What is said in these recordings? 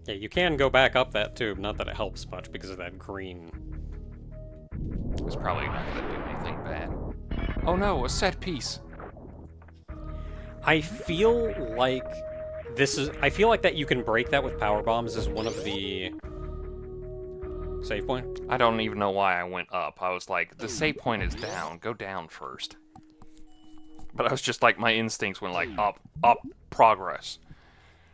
Yeah, you can go back up that tube. Not that it helps much because of that green. It's probably not going to do anything bad. Oh no, a set piece. I feel like I feel like that you can break that with power bombs is one of the save point. I don't even know why I went up. I was like, the save point is down. Go down first. But I was just like, my instincts went like up, progress.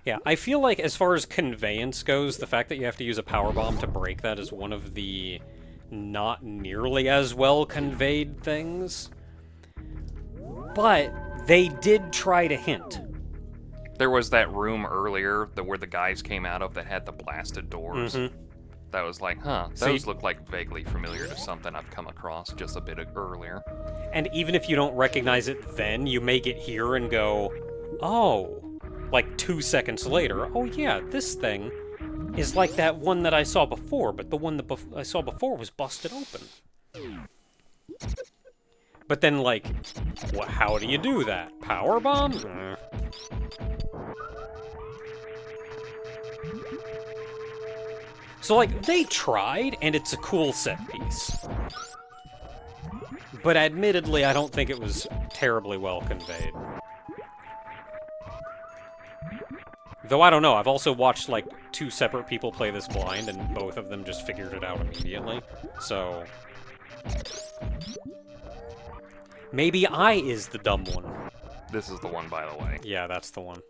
Yeah, I feel like as far as conveyance goes, the fact that you have to use a power bomb to break that is one of the not nearly as well conveyed things. But they did try to hint. There was that room earlier where the guys came out of that had the blasted doors. Mm-hmm. That was like, huh, those look like vaguely familiar to something I've come across just a bit earlier. And even if you don't recognize it then, you may get here and go, oh, like 2 seconds later, oh yeah, this thing is like that one that I saw before, but the one that I saw before was busted open. But then, like, how do you do that? Power bomb? So, like, they tried, and it's a cool set piece. But admittedly, I don't think it was terribly well conveyed. Though I don't know, I've also watched, like, 2 separate people play this blind, and both of them just figured it out immediately. So... maybe I is the dumb one. This is the one, by the way. Yeah, that's the one.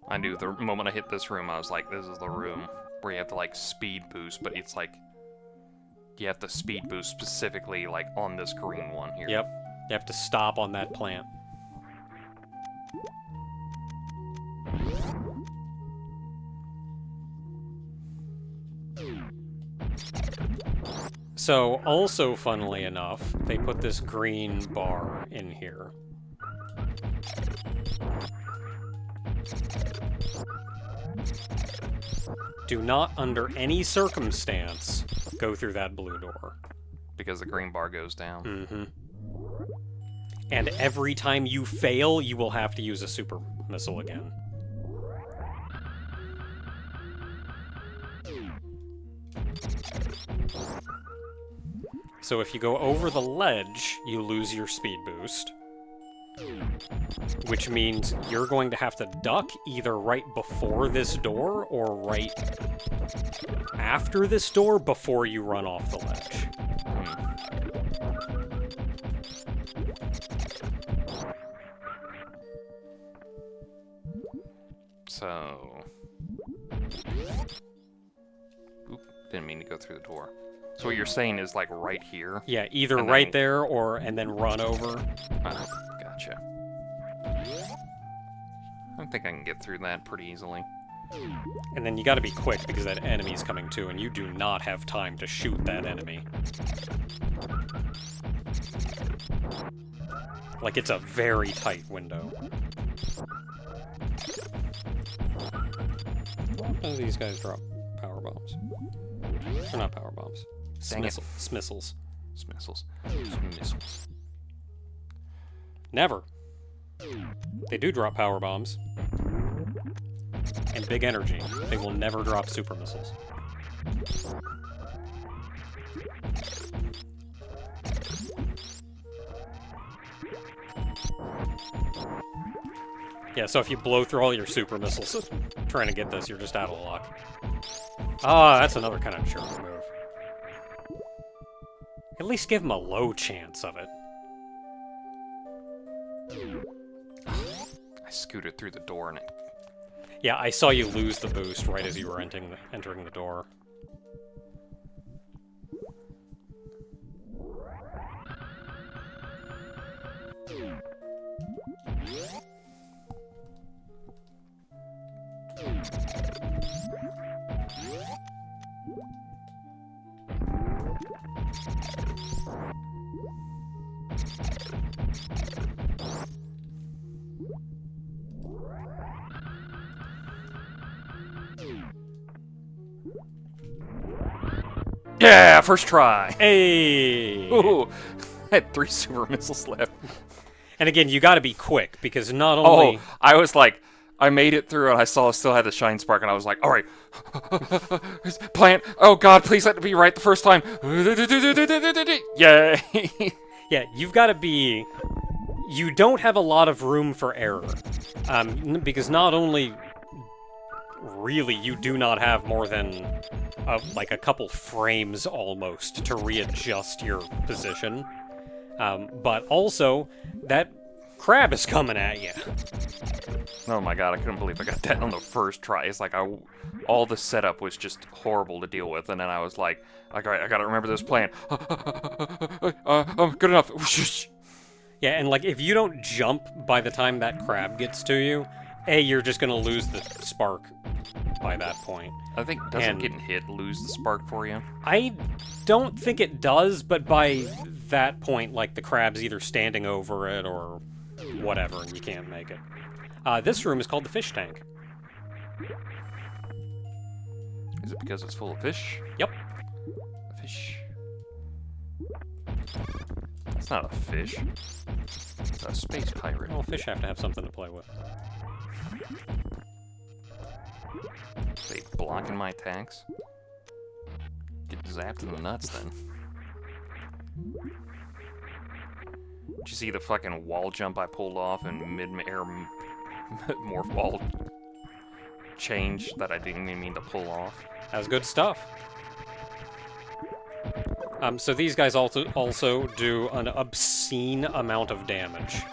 I knew the moment I hit this room, I was like, this is the room where you have to, like, speed boost, but it's like... you have to speed boost specifically, like, on this green one here. Yep. You have to stop on that plant. So, also funnily enough, they put this green bar in here. Do not, under any circumstance, go through that blue door. Because the green bar goes down. Mm-hmm. And every time you fail, you will have to use a super missile again. So if you go over the ledge, you lose your speed boost. Which means you're going to have to duck either right before this door or right after this door before you run off the ledge. So... oop, didn't mean to go through the door. So what you're saying is, like, right here? Yeah, either right there or and then run over. Gotcha. I think I can get through that pretty easily. And then you gotta be quick because that enemy's coming too, and you do not have time to shoot that enemy. Like, it's a very tight window. Why do these guys drop power bombs? They're not power bombs. Smissels. Smissels. Never. They do drop power bombs. And big energy. They will never drop super missiles. Yeah, so if you blow through all your super missiles trying to get this, you're just out of luck. Ah, that's another kind of jerk move. At least give him a low chance of it. I scooted through the door and it... Yeah, I saw you lose the boost right as you were entering the door. Yeah, first try! Hey! Ooh, I had 3 super missiles left. And again, you gotta be quick, because not only... Oh, I was like, I made it through, and I still had the shine spark, and I was like, all right, plant. Oh God, please let it be right the first time. Yay! Yeah, you've got to be... You don't have a lot of room for error. Because not only... Really, you do not have more than, like, a couple frames, almost, to readjust your position. But also, that crab is coming at you. Oh my God, I couldn't believe I got that on the first try. It's like all the setup was just horrible to deal with, and then I was like, all right, I gotta remember this plan. Good enough. Yeah, and like, if you don't jump by the time that crab gets to you, you're just gonna lose the spark by that point. I think, doesn't getting hit lose the spark for you? I don't think it does, but by that point, like, the crab's either standing over it or whatever, and you can't make it. This room is called the fish tank. Is it because it's full of fish? Yep. A fish. That's not a fish. It's a space pirate. Well, fish have to have something to play with. They blocking my attacks? Get zapped in the nuts then. Did you see the fucking wall jump I pulled off in mid-air morph ball change that I didn't even mean to pull off? That was good stuff. So these guys also do an obscene amount of damage.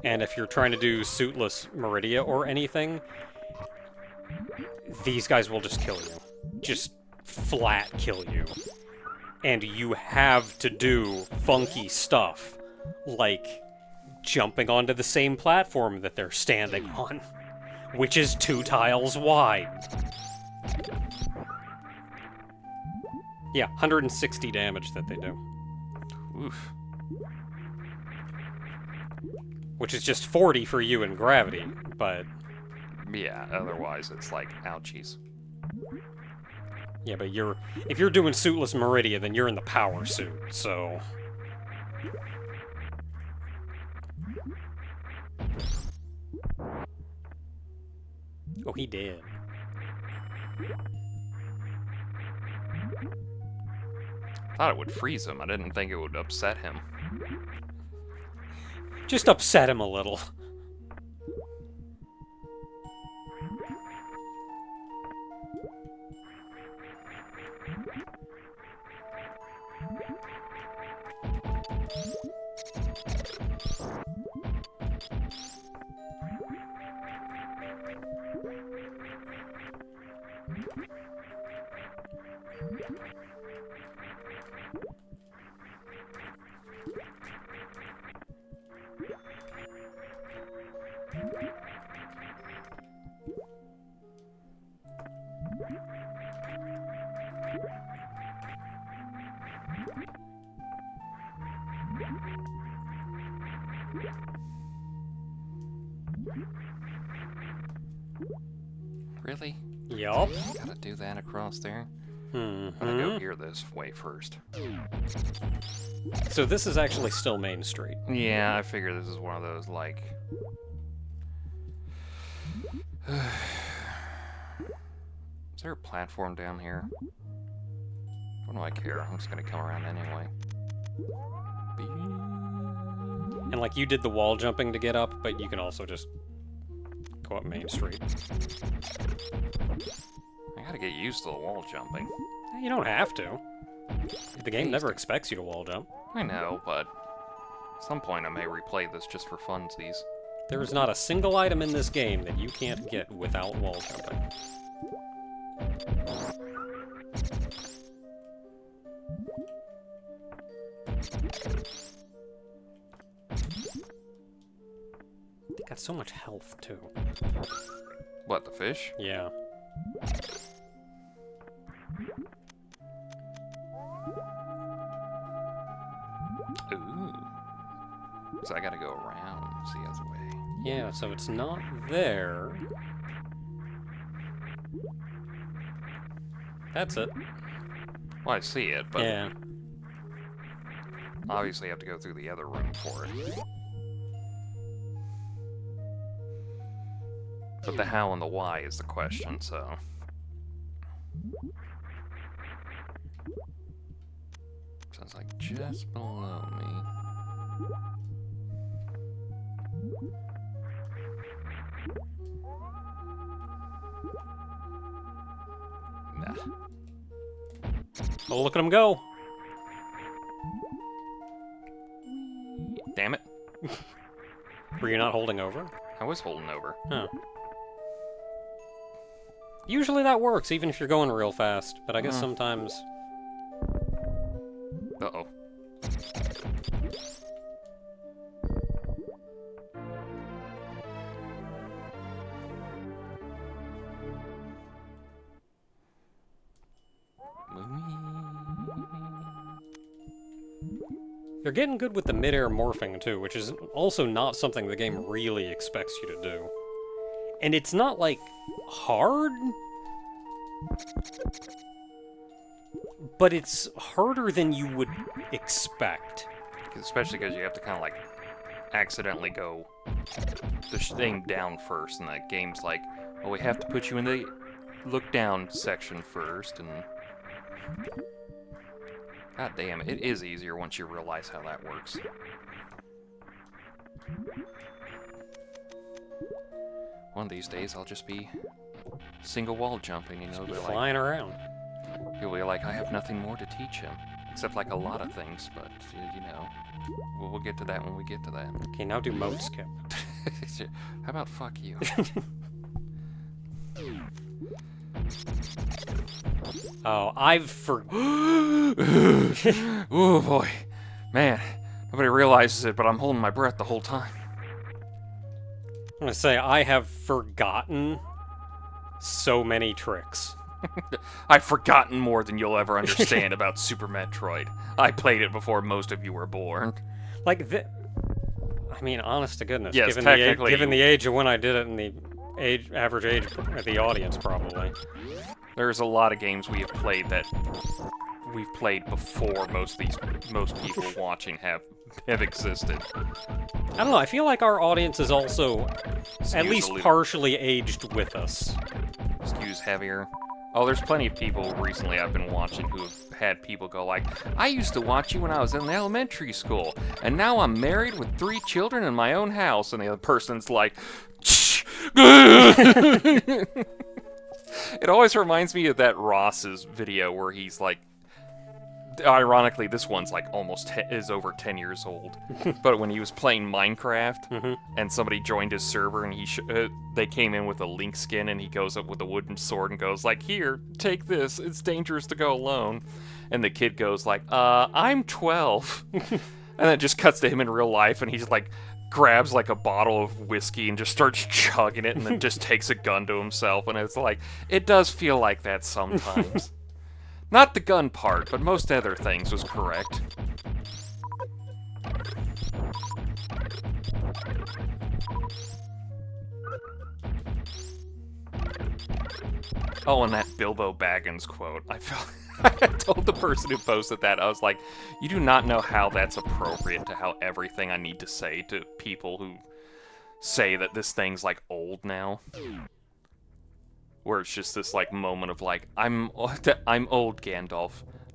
And if you're trying to do suitless Maridia or anything, these guys will just kill you. Just flat kill you. And you have to do funky stuff, like jumping onto the same platform that they're standing on, which is 2 tiles wide. Yeah, 160 damage that they do. Oof. Which is just 40 for you in gravity, but... Yeah, otherwise it's like, ouchies. Yeah, but if you're doing suitless Maridia, then you're in the power suit, so... Oh, he did. I thought it would freeze him. I didn't think it would upset him. Just upset him a little. Really? Yup. Gotta do that across there? Mm-hmm. I'm gonna go here this way first. So this is actually still Main Street. Yeah, I figure this is one of those, like... Is there a platform down here? What do I care? I'm just gonna come around anyway. And like, you did the wall jumping to get up, but you can also just go up Main Street. I gotta get used to the wall jumping. You don't have to. The game never expects you to wall jump. I know, but at some point I may replay this just for funsies. There is not a single item in this game that you can't get without wall jumping. They got so much health, too. What, the fish? Yeah. Ooh. So I gotta go around, see the other way. Yeah, so it's not there. That's it. Well, I see it, but Yeah. obviously I have to go through the other room for it. But the how and the why is the question, so... Sounds like just below me. Nah. Oh, look at him go. Damn it. Were you not holding over? I was holding over. Huh. Usually that works, even if you're going real fast, but I guess sometimes... Uh-oh. You're getting good with the mid-air morphing, too, which is also not something the game really expects you to do. And it's not, like, hard, but it's harder than you would expect. Especially because you have to kind of, like, accidentally go the thing down first, and that game's like, well, we have to put you in the look down section first, and... God damn, it is easier once you realize how that works. One of these days, I'll just be single wall jumping, you know? Just be flying around. You'll be like, I have nothing more to teach him. Except, like, a lot of things, but, you know, we'll get to that when we get to that. Okay, now do mode skip. How about fuck you? Oh, Oh boy. Man, nobody realizes it, but I'm holding my breath the whole time. I'm gonna say, I have forgotten so many tricks. I've forgotten more than you'll ever understand about Super Metroid. I played it before most of you were born. Like, I mean, honest to goodness, Yes, given the age of when I did it and the average age of the audience, probably. There's a lot of games we have played that we've played before most people watching have existed. I don't know, I feel like our audience is also at least partially aged with us. Skews heavier. Oh, there's plenty of people recently I've been watching who have had people go like, I used to watch you when I was in elementary school, and now I'm married with 3 children in my own house, and the other person's like, It always reminds me of that Ross's video where he's like, ironically, this one's like almost is over 10 years old. But when he was playing Minecraft, and somebody joined his server, and they came in with a Link skin, and he goes up with a wooden sword and goes like, "Here, take this. It's dangerous to go alone." And the kid goes like, "I'm 12," and then it just cuts to him in real life, and he's like, grabs like a bottle of whiskey and just starts chugging it, and then just takes a gun to himself, and it's like, it does feel like that sometimes. Not the gun part, but most other things was correct. Oh, and that Bilbo Baggins quote. I told the person who posted that, I was like, you do not know how that's appropriate to how everything I need to say to people who say that this thing's like old now. Where it's just this like moment of like, I'm old, Gandalf.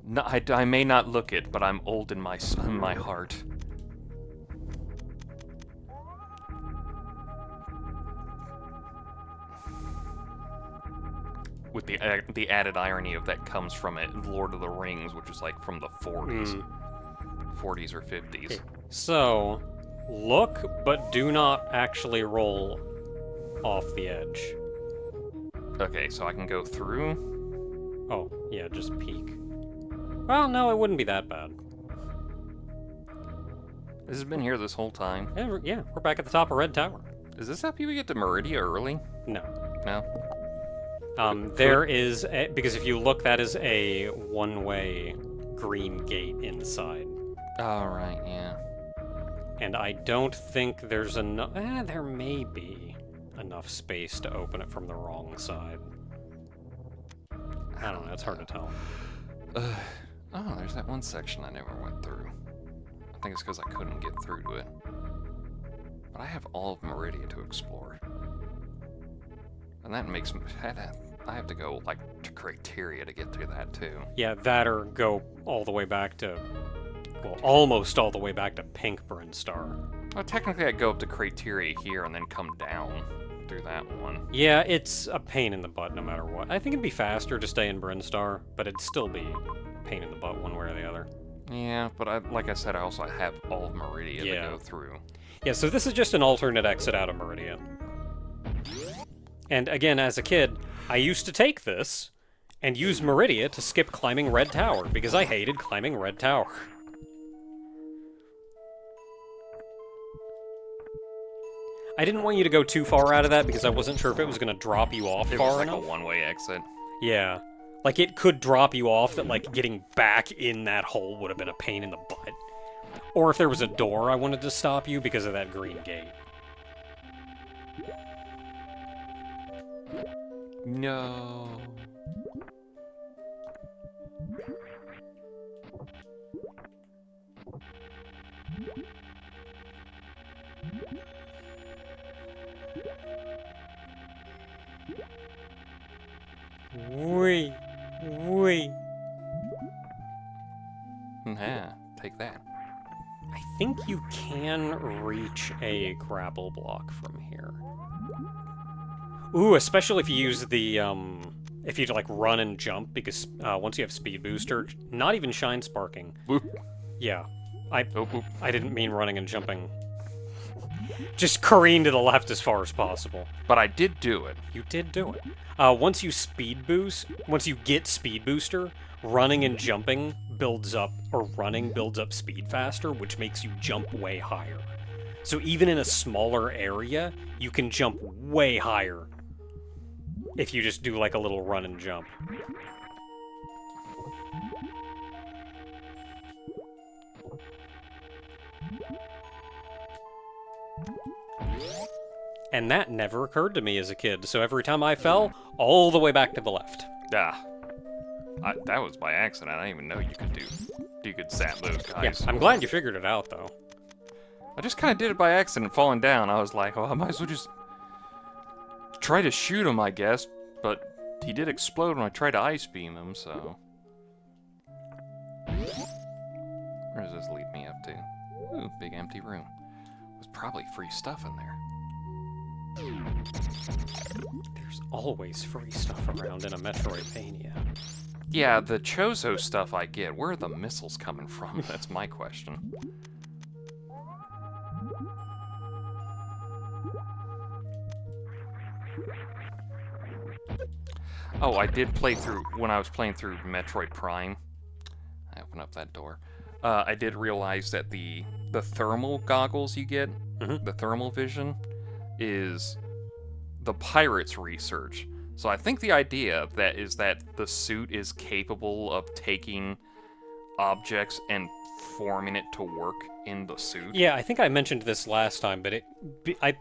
No, I may not look it, but I'm old in my heart. With the added irony of that comes from it, Lord of the Rings, which is like from the 40s. 40s or 50s. Okay. So, look, but do not actually roll off the edge. Okay, so I can go through? Oh, yeah, just peek. Well, no, it wouldn't be that bad. This has been here this whole time. Yeah, we're back at the top of Red Tower. Is this how people get to Maridia early? No. No? There is, because if you look, that is a one-way green gate inside. Oh, right, yeah. And I don't think there's enough, there may be enough space to open it from the wrong side. I don't know, it's hard to tell. Oh, there's that one section I never went through. I think it's because I couldn't get through to it. But I have all of Maridia to explore. And that makes me... I have to go, like, to Criteria to get through that, too. Yeah, that or go all the way back to... Well, almost all the way back to Pink Brinstar. Well, technically I'd go up to Criteria here and then come down through that one. Yeah, it's a pain in the butt no matter what. I think it'd be faster to stay in Brinstar, but it'd still be a pain in the butt one way or the other. Yeah, but like I said, I also have all of Maridia to go through. Yeah, so this is just an alternate exit out of Maridia. And again, as a kid, I used to take this and use Maridia to skip climbing Red Tower, because I hated climbing Red Tower. I didn't want you to go too far out of that because I wasn't sure if it was going to drop you off far enough. It was like a one-way exit. Yeah. Like, it could drop you off that, like, getting back in that hole would have been a pain in the butt. Or if there was a door I wanted to stop you because of that green gate. No. Wee. Yeah, take that. I think you can reach a grapple block from here. Ooh, especially if you use the, if you, like, run and jump, because once you have Speed Booster, not even Shine Sparking. Whoop. Yeah. Whoop. I didn't mean running and jumping. Just careen to the left as far as possible. But I did do it. You did do it. Once you get Speed Booster, running and jumping builds up, or running builds up speed faster, which makes you jump way higher. So even in a smaller area, you can jump way higher if you just do like a little run and jump. And that never occurred to me as a kid, so every time I fell, all the way back to the left. Ah. That was by accident. I didn't even know you could zap those guys. Yeah, I'm glad you figured it out, though. I just kind of did it by accident, falling down. I was like, oh, I might as well just try to shoot him, I guess. But he did explode when I tried to ice beam him, so... Where does this lead me up to? Ooh, big empty room. There's probably free stuff in there. There's always free stuff around in a Metroidvania. Yeah, the Chozo stuff I get. Where are the missiles coming from? That's my question. Oh, I did play through, when I was playing through Metroid Prime, I opened up that door, I did realize that the thermal goggles you get, the thermal vision, is the pirate's research. So I think the idea is that the suit is capable of taking objects and forming it to work in the suit. Yeah, I think I mentioned this last time, but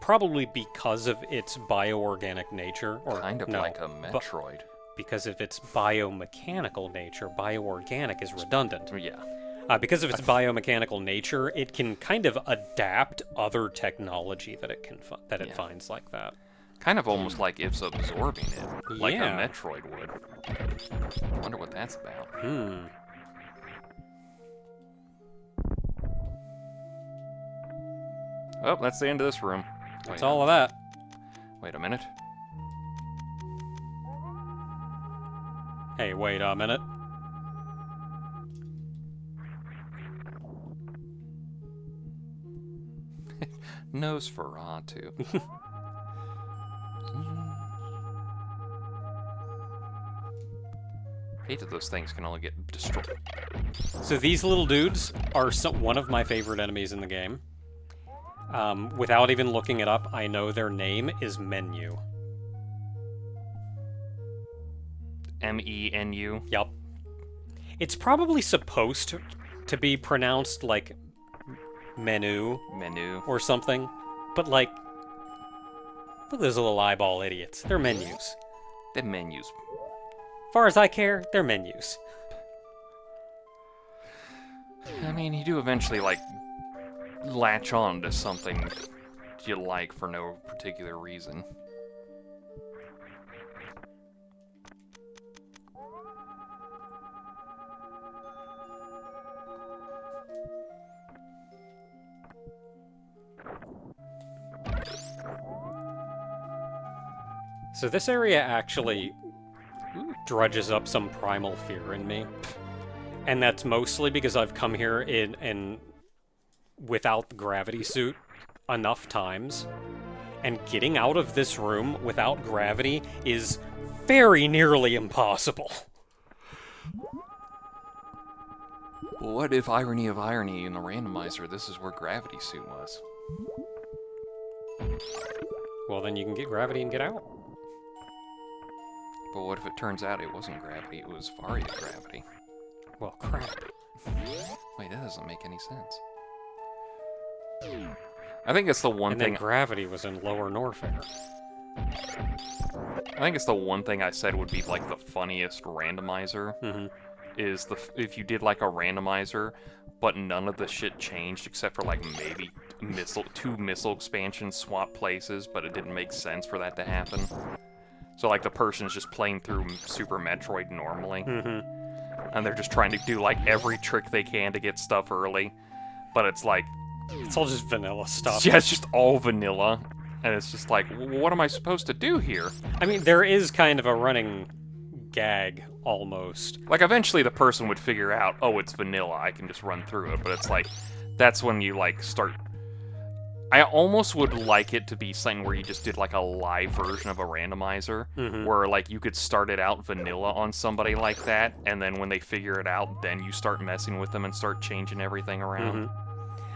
probably because of its bioorganic nature, or kind of no, like a Metroid. Because of its biomechanical nature, bioorganic is redundant. Yeah. Because of its biomechanical nature, it can kind of adapt other technology that it finds like that. Kind of almost like it's absorbing it, like a Yeah. Metroid would. I wonder what that's about. Oh, that's the end of this room. That's all of that. Wait a minute. Hey, wait a minute. Nosferatu. Hate that those things can only get destroyed. So these little dudes are one of my favorite enemies in the game. Without even looking it up, I know their name is Menu. M-E-N-U? Yep. It's probably supposed to be pronounced like menu or something, but like, look at those little eyeball idiots. They're menus. They're menus. Far as I care, they're menus. I mean, you do eventually, like, latch on to something you like for no particular reason. So this area actually drudges up some primal fear in me. And that's mostly because I've come here in without the gravity suit enough times. And getting out of this room without gravity is very nearly impossible. Well, what if, irony of irony, in the randomizer, this is where gravity suit was? Well, then you can get gravity and get out. But what if it turns out it wasn't gravity, it was Varia gravity? Well, crap. Wait, that doesn't make any sense. I think it's the one And thing... then gravity was in Lower Norfair. I think it's the one thing I said would be, like, the funniest randomizer. Mm-hmm. Is if you did, like, a randomizer, but none of the shit changed except for, like, maybe two missile expansions swap places, but it didn't make sense for that to happen. So, like, the person's just playing through Super Metroid normally. Mm-hmm. And they're just trying to do, like, every trick they can to get stuff early. But it's like... It's all just vanilla stuff. Yeah, it's just all vanilla. And it's just like, what am I supposed to do here? I mean, there is kind of a running gag, almost. Like, eventually the person would figure out, oh, it's vanilla, I can just run through it. But it's like, that's when you, like, start... I almost would like it to be something where you just did, like, a live version of a randomizer, where, like, you could start it out vanilla on somebody like that, and then when they figure it out, then you start messing with them and start changing everything around.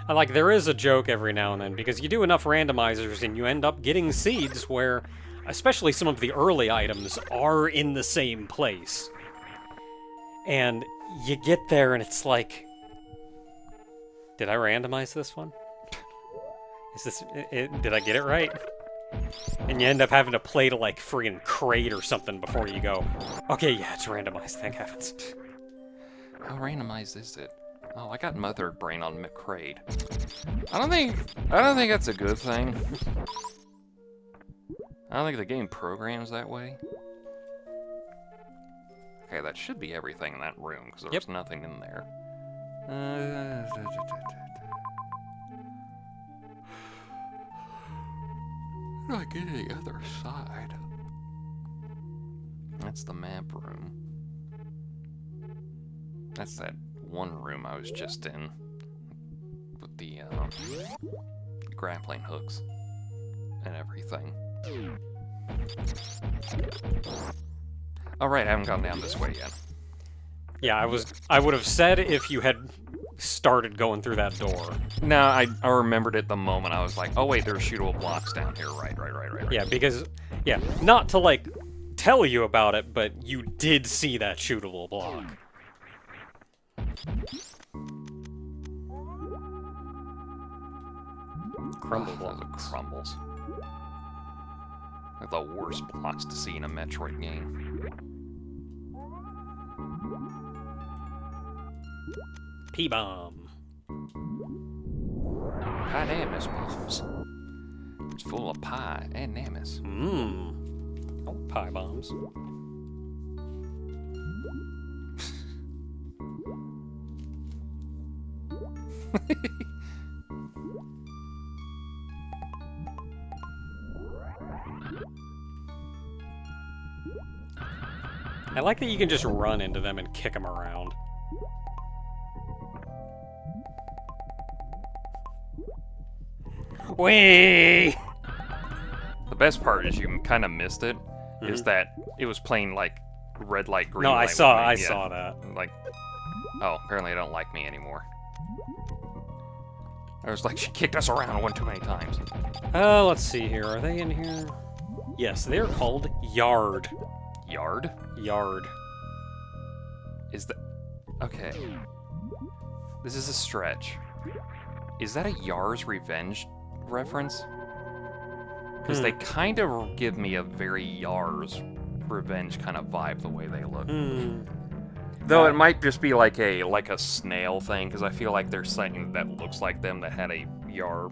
I like, there is a joke every now and then, because you do enough randomizers and you end up getting seeds where, especially some of the early items, are in the same place. And you get there and it's like, did I randomize this one? Is this, did I get it right? And you end up having to play to, like, friggin' crate or something before you go, okay, yeah, it's randomized, thank heavens. How randomized is it? Oh, I got Mother Brain on McCrade. I don't think that's a good thing. I don't think the game programs that way. Okay, that should be everything in that room, because there was nothing in there. Not getting the other side. That's the map room. That's that one room I was just in. With the grappling hooks and everything. Alright, I haven't gone down this way yet. Yeah, I would have said if you had started going through that door. No, I remembered it the moment I was like, oh wait, there's shootable blocks down here. Right. Yeah, because, yeah, not to, like, tell you about it, but you did see that shootable block. Crumble blocks. Crumbles. They're the worst blocks to see in a Metroid game. P-bomb. Pie-namus bombs. It's full of pie and namus. Mmm. Oh, pie bombs. I like that you can just run into them and kick them around. Whee! The best part is you kind of missed it, is that it was playing like red light, green No, light. I saw that. Like, oh, apparently they don't like me anymore. I was like, she kicked us around one too many times. Let's see here. Are they in here? Yes, they're called Yard. Yard? Yard. Is that... Okay. This is a stretch. Is that a Yar's Revenge reference? Because they kind of give me a very Yar's Revenge kind of vibe the way they look. Though it might just be like a snail thing, because I feel like there's something that looks like them that had a Yar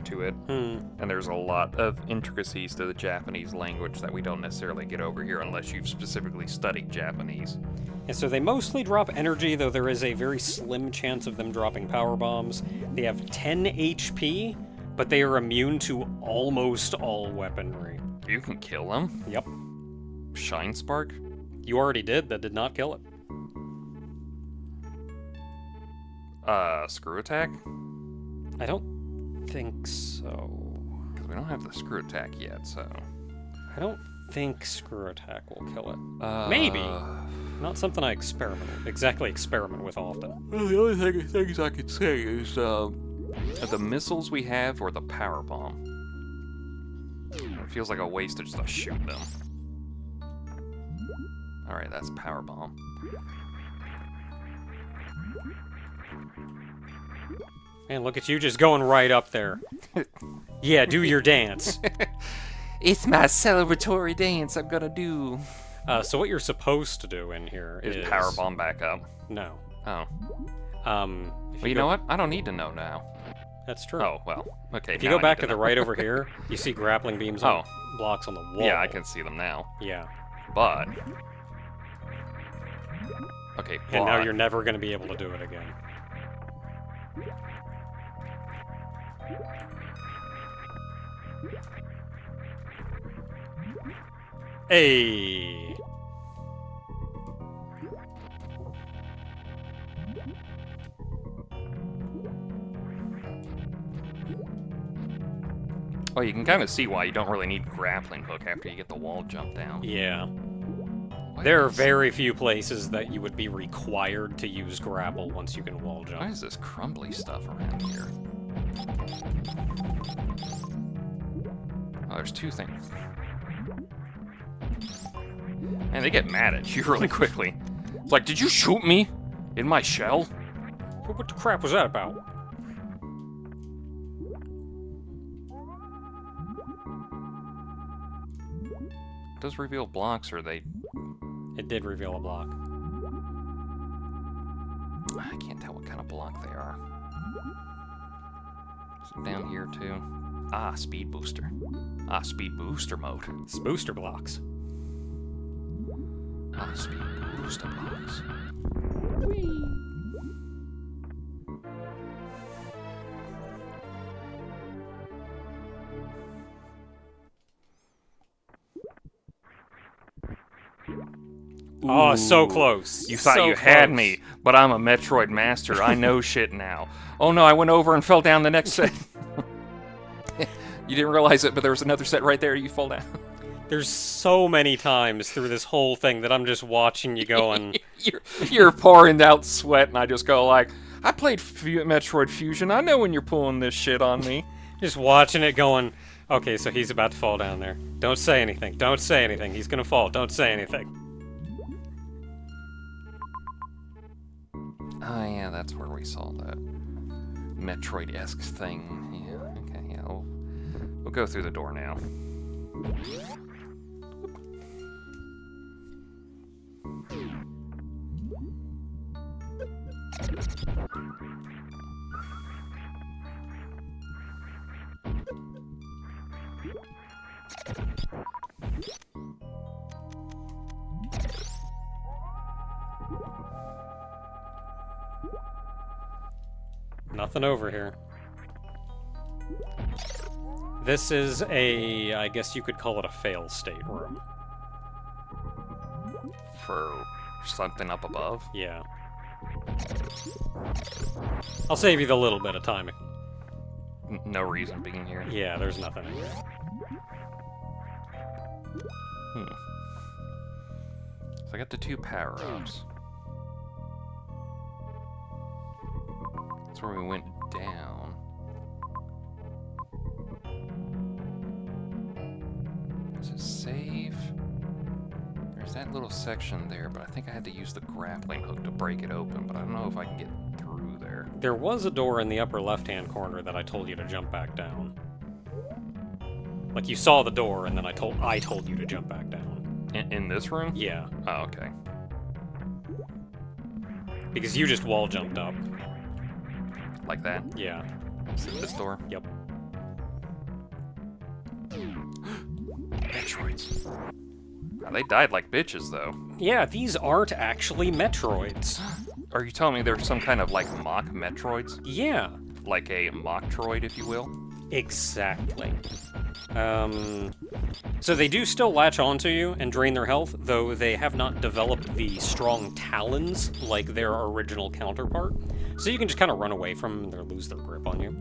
to it. And there's a lot of intricacies to the Japanese language that we don't necessarily get over here unless you've specifically studied Japanese. And so they mostly drop energy, though there is a very slim chance of them dropping power bombs. They have 10 HP, but they are immune to almost all weaponry. You can kill him? Yep. Shine Spark? You already did. That did not kill it. Screw Attack? I don't think so. Because we don't have the Screw Attack yet, so... I don't think Screw Attack will kill it. Maybe. Not something I exactly experiment with often. Well, the only things I could say is, the missiles we have or the Power Bomb. It feels like a waste to just shoot them. Alright, that's Power Bomb. Man, look at you just going right up there. Yeah, do your dance. It's my celebratory dance I'm gonna do. So what you're supposed to do in here is... Power Bomb back up. No. Oh. Well, you know what? I don't need to know now. That's true. Oh, well. Okay, if you go back to the right over here, you see grappling beams on blocks on the wall. Yeah, I can see them now. Yeah. But... Okay, but... And now you're never going to be able to do it again. Hey! Oh, you can kind of see why you don't really need grappling hook after you get the wall jump down. Yeah. There are very few places that you would be required to use grapple once you can wall jump. Why is this crumbly stuff around here? Oh, there's two things. Man, they get mad at you really quickly. It's like, did you shoot me? In my shell? What the crap was that about? It does reveal blocks, or they... It did reveal a block. I can't tell what kind of block they are. Is it down here, too? Ah, speed booster. Ah, speed booster mode. It's booster blocks. Ah, speed booster blocks. Oh, so close. You thought So you had close. me, but I'm a Metroid master. I know shit now. Oh no, I went over and fell down the next set. You didn't realize it, but there was another set right there. You fall down. There's so many times through this whole thing that I'm just watching you going. You're pouring out sweat, and I just go like, I played Metroid Fusion. I know when you're pulling this shit on me. Just watching it going, okay, so he's about to fall down there. Don't say anything. Don't say anything. He's gonna fall. Don't say anything. Oh yeah, that's where we saw that Metroid-esque thing. Yeah, okay, yeah. We'll go through the door now. Nothing over here. This is a, I guess you could call it a fail state room. For something up above? Yeah. I'll save you the little bit of time. No reason being here. Yeah, there's nothing in here. So I got the two power-ups. That's where we went down. Does it save? There's that little section there, but I think I had to use the grappling hook to break it open, but I don't know if I can get through there. There was a door in the upper left-hand corner that I told you to jump back down. Like, you saw the door, and then I told you to jump back down. In this room? Yeah. Oh, okay. Because you just wall jumped up. Like that? Yeah. Is it this door? Yep. Metroids. Wow, they died like bitches, though. Yeah, these aren't actually Metroids. Are you telling me there's some kind of, like, mock Metroids? Yeah. Like a mock Troid, if you will? Exactly. So they do still latch onto you and drain their health, though they have not developed the strong talons like their original counterpart. So you can just kind of run away from them and they'll lose their grip on you.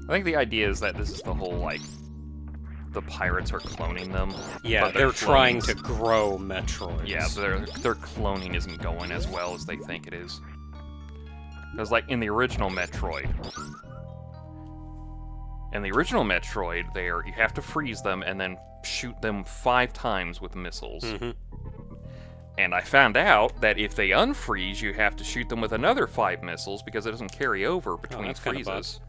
I think the idea is that this is the whole, like, the pirates are cloning them. Yeah, but they're trying clones- to grow Metroids. Yeah, but their cloning isn't going as well as they think it is. Because, like, in the original Metroid, you have to freeze them and then shoot them 5 times with missiles. Mm-hmm. And I found out that if they unfreeze, you have to shoot them with another 5 missiles because it doesn't carry over between that's kinda freezes.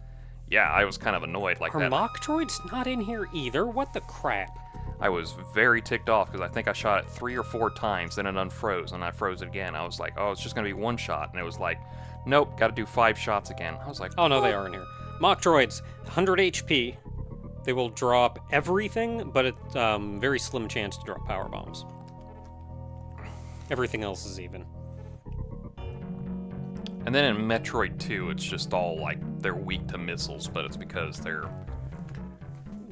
Yeah, I was kind of annoyed like Are that. Mocktroids not in here either? What the crap? I was very ticked off because I think I shot it 3 or 4 times, then it unfroze, and I froze it again. I was like, oh, it's just going to be 1 shot. And it was like, nope, got to do 5 shots again. I was like, Oh, no, what? they are in here. Mocktroids, 100 HP. They will drop everything, but it's very slim chance to drop power bombs. Everything else is even. And then in Metroid 2, it's just all like, they're weak to missiles, but it's because they're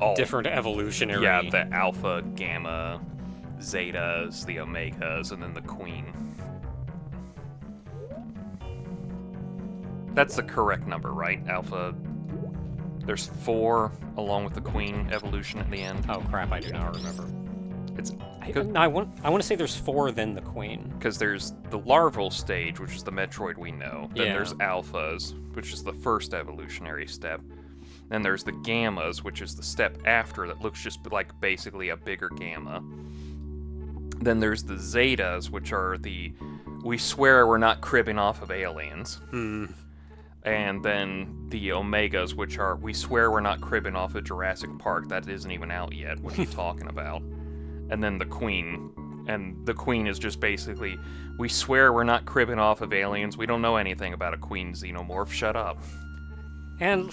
all Different evolutionary. Yeah, the Alpha, Gamma, Zetas, the Omegas, and then the Queen. That's the correct number, right? Alpha. There's 4 along with the Queen evolution at the end. Oh crap! I do not remember. It's I want to say there's 4, then the Queen. because there's the larval stage, which is the Metroid we know. Then Yeah. there's Alphas, which is the first evolutionary step. Then there's the Gammas, which is the step after that looks just like basically a bigger Gamma. Then there's the Zetas, which are the we swear we're not cribbing off of aliens. And then the Omegas, which are we swear we're not cribbing off of Jurassic Park. That isn't even out yet. What are you talking about? And then the Queen. And the Queen is just basically, we swear we're not cribbing off of aliens. We don't know anything about a Queen Xenomorph. Shut up. And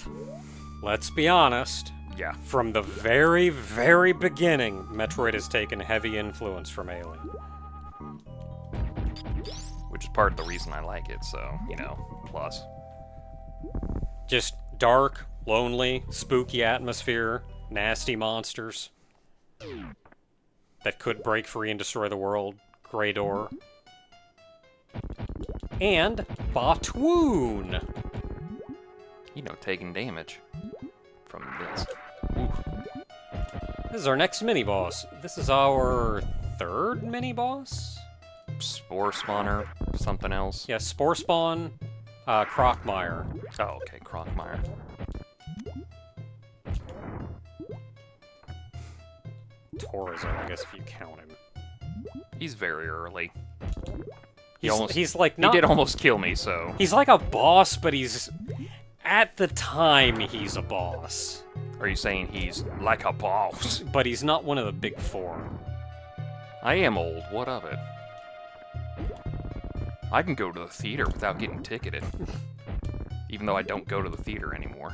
let's be honest. Yeah. From the very, very beginning, Metroid has taken heavy influence from Alien. Which is part of the reason I like it, so, you know, plus. Just dark, lonely, spooky atmosphere, nasty monsters that could break free and destroy the world. Grey Door. And Batwoon! You know, taking damage from this. This is our next mini-boss. This is our 3rd mini-boss? Spore Spawner, something else. Yeah, Spore Spawn, Crocmire. Oh, okay, Crocmire. Torzo, I guess if you count him. He's very early. He's like not. He did almost kill me, so. He's like a boss, but he's at the time he's a boss. Are you saying he's like a boss? But he's not one of the big 4. I am old. What of it? I can go to the theater without getting ticketed. Even though I don't go to the theater anymore.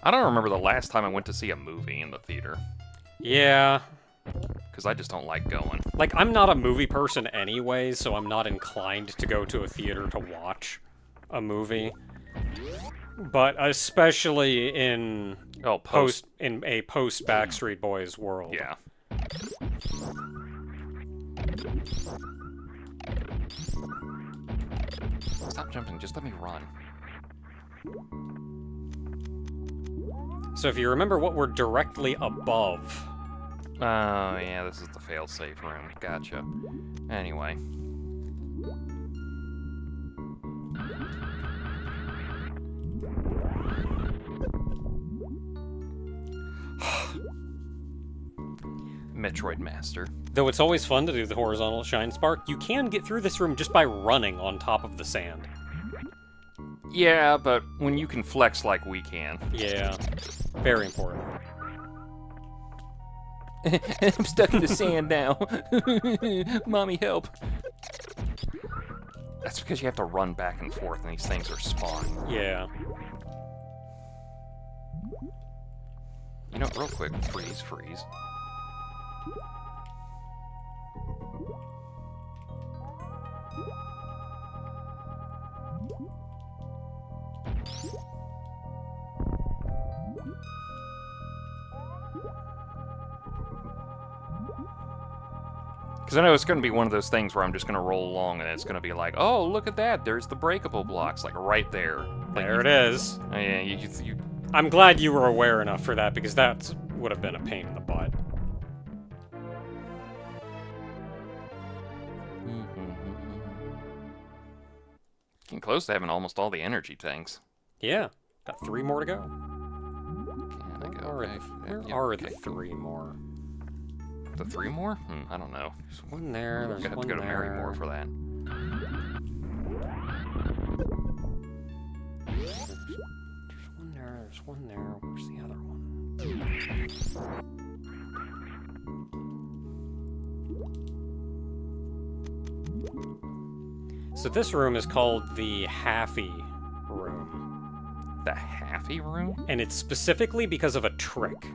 I don't remember the last time I went to see a movie in the theater. Yeah. Because I just don't like going. Like, I'm not a movie person anyway, so I'm not inclined to go to a theater to watch a movie. But especially in Oh, in a post Backstreet Boys world. Yeah. Stop jumping, just let me run. So if you remember what we're directly above. Oh, yeah, this is the fail-safe room. Gotcha. Anyway. Metroid Master. Though it's always fun to do the horizontal shine spark, you can get through this room just by running on top of the sand. Yeah, but when you can flex like we can. Yeah. Very important. I'm stuck in the sand now. Mommy, help. That's because you have to run back and forth and these things are spawning. Yeah. You know, real quick, freeze. Because I know it's going to be one of those things where I'm just going to roll along and it's going to be like, oh, look at that. There's the breakable blocks, like right there. Like, There it is. Yeah, I'm glad you were aware enough for that, because that would have been a pain in the butt. getting close to having almost all the energy tanks. Yeah. Got 3 more to go. Can I go Where back? are the 3 more? The 3 more? I don't know. There's one there, there's I'm gonna have one to go to there. Marymore for that. There's one there. Where's the other one? So this room is called the Halfy room. The Halfy room? And it's specifically because of a trick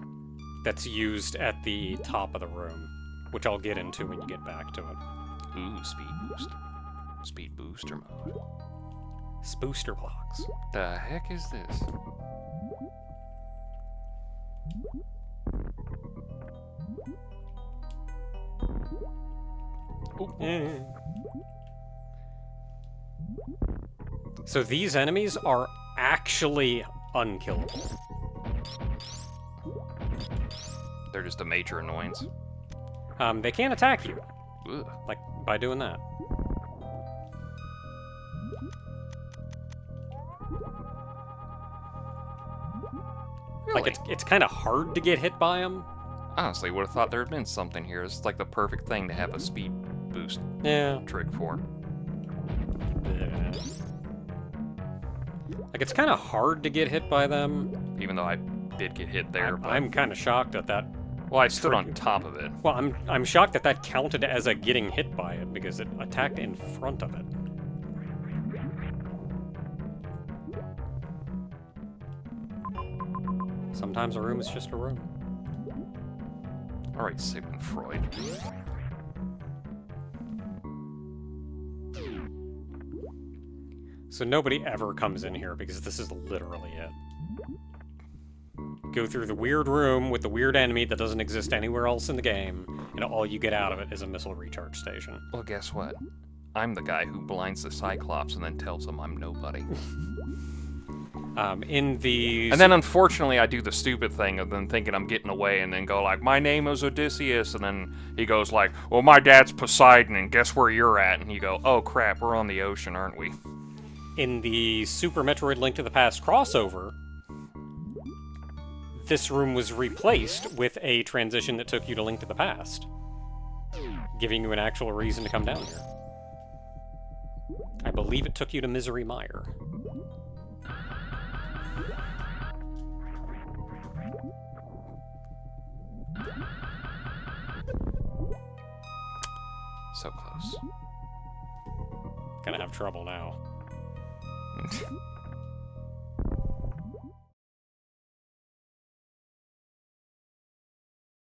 that's used at the top of the room, which I'll get into when you get back to it. Ooh, speed boost. Speed booster mode. Spooster blocks. The heck is this? Eh. So these enemies are actually unkillable. They're just a major annoyance. They can't attack you, Ugh. like, by doing that. Really? Like, it's kind of hard to get hit by them. Honestly, would have thought there had been something here. It's like the perfect thing to have a speed boost Yeah. trick for. Like, it's kind of hard to get hit by them. Even though I did get hit there. but... I'm kind of shocked at that. Well, I stood on top of it. Well, I'm shocked that that counted as a getting hit by it, because it attacked in front of it. Sometimes a room is just a room. Alright, Sigmund Freud. So nobody ever comes in here, because this is literally it. Go through the weird room with the weird enemy that doesn't exist anywhere else in the game, and all you get out of it is a missile recharge station. Well, guess what? I'm the guy who blinds the Cyclops and then tells him I'm nobody. In the... And then, unfortunately, I do the stupid thing of then thinking I'm getting away and then go like, my name is Odysseus, and then he goes like, well, my dad's Poseidon, and guess where you're at? And you go, oh, crap, we're on the ocean, aren't we? In the Super Metroid Link to the Past crossover, this room was replaced with a transition that took you to Link to the Past, giving you an actual reason to come down here. I believe it took you to Misery Mire. So close. Gonna have trouble now.